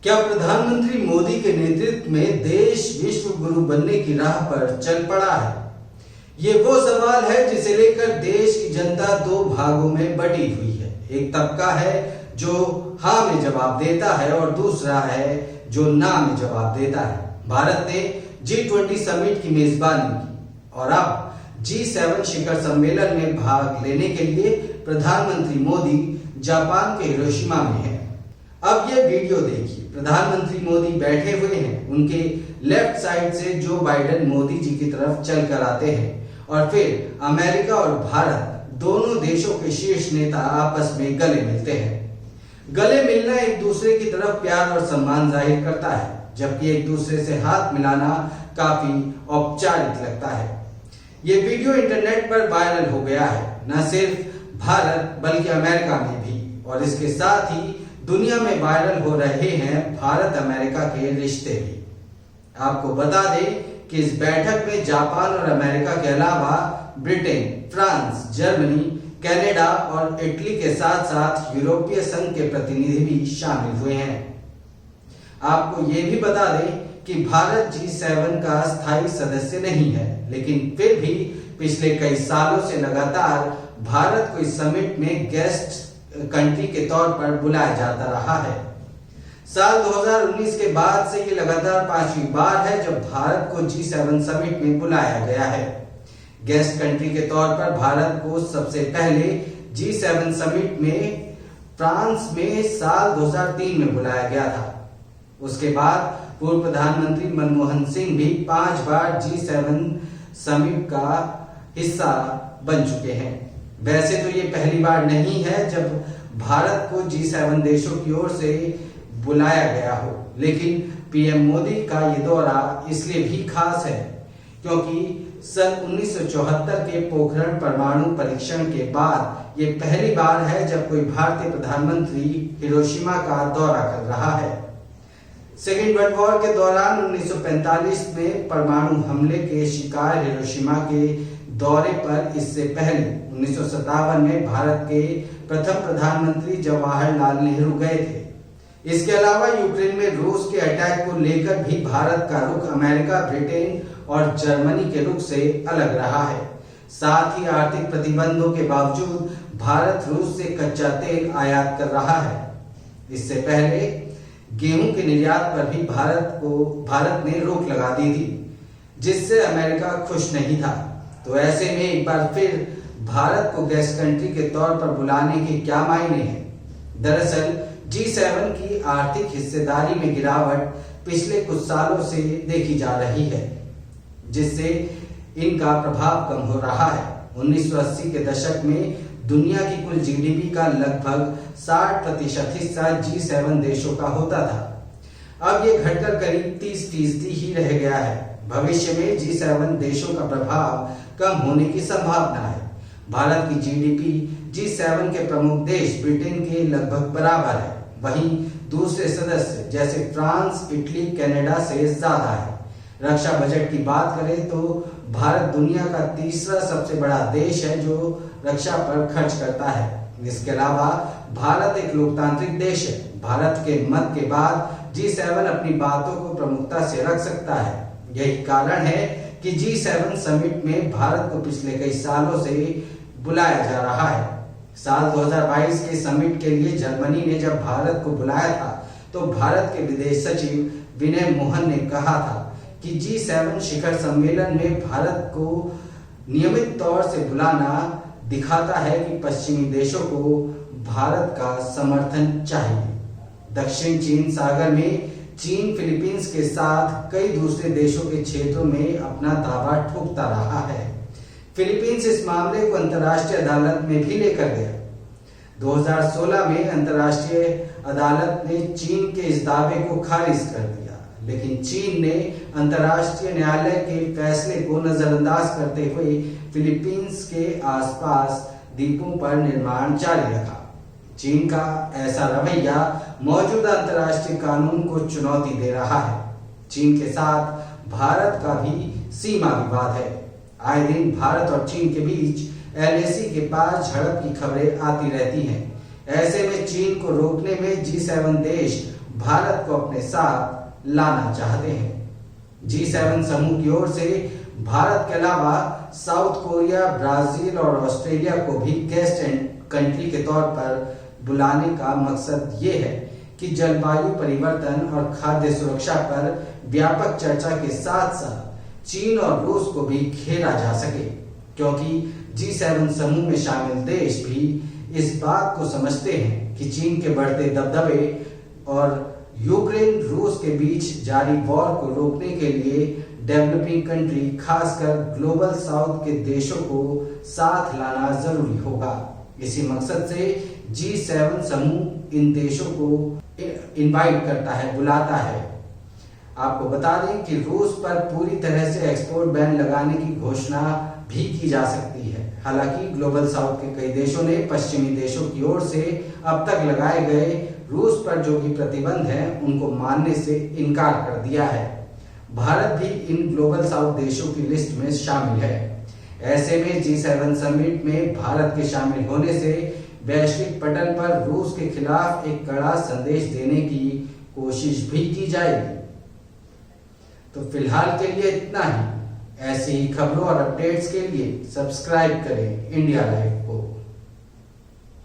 क्या प्रधानमंत्री मोदी के नेतृत्व में देश विश्व गुरु बनने की राह पर चल पड़ा है? ये वो सवाल है जिसे लेकर देश की जनता दो भागों में बटी हुई है। एक तबका है जो हाँ में जवाब देता है और दूसरा है जो ना में जवाब देता है। भारत ने G20 समिट की मेजबानी की और अब G7 शिखर सम्मेलन में भाग लेने के लिए प्रधानमंत्री मोदी जापान के हिरोशिमा में हैं। अब ये वीडियो देखिए। प्रधानमंत्री मोदी बैठे हुए हैं, उनके लेफ्ट साइड से जो बाइडेन मोदी जी की तरफ चल कर आते हैं और फिर अमेरिका और भारत दोनों देशों के शीर्ष नेता आपस में गले मिलते हैं। गले मिलना एक दूसरे की तरफ प्यार और सम्मान जाहिर करता है, जबकि एक दूसरे से हाथ मिलाना काफी औपचारिक लगता है। ये वीडियो इंटरनेट पर वायरल हो गया है, न सिर्फ भारत बल्कि अमेरिका में भी, और इसके साथ ही दुनिया में वायरल हो रहे हैं भारत अमेरिका के रिश्ते भी। आपको बता दें कि इस बैठक में जापान और अमेरिका के अलावा ब्रिटेन, फ्रांस, जर्मनी, कनाडा और इटली के साथ साथ यूरोपीय संघ के प्रतिनिधि भी शामिल हुए हैं। आपको ये भी बता दें कि भारत G7 का स्थायी सदस्य नहीं है, लेकिन फिर भी पिछले कई सालों से लगातार भारत को इस समिट में गेस्ट कंट्री के तौर पर बुलाया जाता रहा है। साल 2019 के बाद से ये लगातार 5वीं बार है जब भारत को G7 समिट में बुलाया गया है। गेस्ट कंट्री के तौर पर भारत को सबसे पहले G7 समिट में फ्रांस में साल 2003 में बुलाया गया था। उसके बाद पूर्व प्रधानमंत्री मनमोहन सिंह भी 5 बार G7 समिट का हिस्सा बन चुके हैं। वैसे तो ये पहली बार नहीं है जब भारत को G7 देशों की ओर से बुलाया गया हो, लेकिन पीएम मोदी का ये दौरा इसलिए भी खास है क्योंकि सन 1974 के पोखरण परमाणु परीक्षण के बाद ये पहली बार है जब कोई भारतीय प्रधानमंत्री हिरोशिमा का दौरा कर रहा है। सेकेंड वर्ल्ड वॉर के दौरान 1945 में परमाणु हमले के शिकार हिरोशिमा के दौरे पर इससे पहले 1957 में भारत के प्रथम प्रधानमंत्री जवाहरलाल नेहरू गए थे। इसके अलावा यूक्रेन में रूस के अटैक को लेकर भी भारत का रुख अमेरिका, ब्रिटेन और जर्मनी के रुख से अलग रहा है। साथ ही आर्थिक प्रतिबंधों के बावजूद भारत रूस से कच्चा तेल आयात कर रहा है। इससे पहले गेहूं के निर्यात पर भी भारत ने रोक लगा दी थी, जिससे अमेरिका खुश नहीं था। तो ऐसे में एक बार फिर भारत को गेस्ट कंट्री के तौर पर बुलाने के क्या मायने हैं? दरअसल G7 की आर्थिक हिस्सेदारी में गिरावट पिछले कुछ सालों से देखी जा रही है, जिससे इनका प्रभाव कम हो रहा है। 1980 के दशक में दुनिया की कुल जीडीपी का लगभग 60% हिस्सा G7 देशों का होता था। अब ये घटकर करीब 30% ही रह गया है। भविष्य में G7 देशों का प्रभाव कम होने की संभावना है। भारत की जीडीपी G7 के प्रमुख देश ब्रिटेन के लगभग बराबर है, वहीं दूसरे सदस्य जैसे फ्रांस, इटली, कनाडा से ज्यादा है। रक्षा बजट की बात करें तो भारत दुनिया का तीसरा सबसे बड़ा देश है जो रक्षा पर खर्च करता है। इसके अलावा भारत एक लोकतांत्रिक देश है। भारत के मत के बाद G7 अपनी बातों को प्रमुखता से रख सकता है। यही कारण है कि G7 समिट में भारत को पिछले कई सालों से बुलाया जा रहा है। साल 2022 के समिट के लिए जर्मनी ने जब भारत को बुलाया था तो भारत के विदेश सचिव विनय मोहन ने कहा था कि G7 शिखर सम्मेलन में भारत को नियमित तौर से बुलाना दिखाता है कि पश्चिमी देशों को भारत का समर्थन चाहिए। दक्षिण चीन सागर में चीन फिलीपींस के साथ कई दूसरे देशों के क्षेत्रों में अपना दावा ठोकता रहा है। फिलीपींस इस मामले को अंतर्राष्ट्रीय अदालत में भी लेकर गया। 2016 में अंतर्राष्ट्रीय अदालत ने चीन के इस दावे को खारिज कर दिया, लेकिन चीन ने अंतर्राष्ट्रीय न्यायालय के फैसले को नजरअंदाज करते हुए फिलीपींस के आसपास द्वीपों पर निर्माण जारी रखा। चीन का ऐसा रवैया मौजूदा अंतर्राष्ट्रीय कानून को चुनौती दे रहा है। चीन के साथ भारत का भी सीमा विवाद है। आए दिन भारत और चीन के बीच LAC के पास झड़प की खबरें आती रहती हैं। ऐसे में चीन को रोकने में G7 देश भारत को अपने साथ लाना चाहते हैं। G7 समूह की ओर से भारत के अलावा साउथ कोरिया, ब्राजील और ऑस्ट्रेलिया को भी गेस्ट कंट्री के तौर पर बुलाने का मकसद ये है कि जलवायु परिवर्तन और खाद्य सुरक्षा पर व्यापक चर्चा के साथ साथ चीन और रूस को भी घेरा जा सके, क्योंकि G7 समूह में शामिल देश भी इस बात को समझते हैं कि चीन के बढ़ते दबदबे और यूक्रेन रूस के बीच जारी वॉर को रोकने के लिए डेवलपिंग कंट्री, खासकर ग्लोबल साउथ के देशों को साथ लाना जरूरी होगा। इसी मकसद से G7 समूह इन देशों को इनवाइट करता है, बुलाता है। आपको बता दें कि रूस पर पूरी तरह से एक्सपोर्ट बैन लगाने की घोषणा भी की जा सकती है। हालांकि ग्लोबल साउथ के कई देशों ने पश्चिमी देशों की ओर से अब तक लगाए गए रूस पर जो भी प्रतिबंध हैं उनको मानने से इनकार कर दिया है। भारत भी इन ग्लोबल साउथ देशों की लिस्ट में शामिल है। ऐसे में G7 समिट में भारत के शामिल होने से वैश्विक पटल पर रूस के खिलाफ एक कड़ा संदेश देने की कोशिश भी की जाएगी। तो फिलहाल के लिए इतना ही। ऐसी ही खबरों और अपडेट्स के लिए सब्सक्राइब करें इंडिया लाइव को।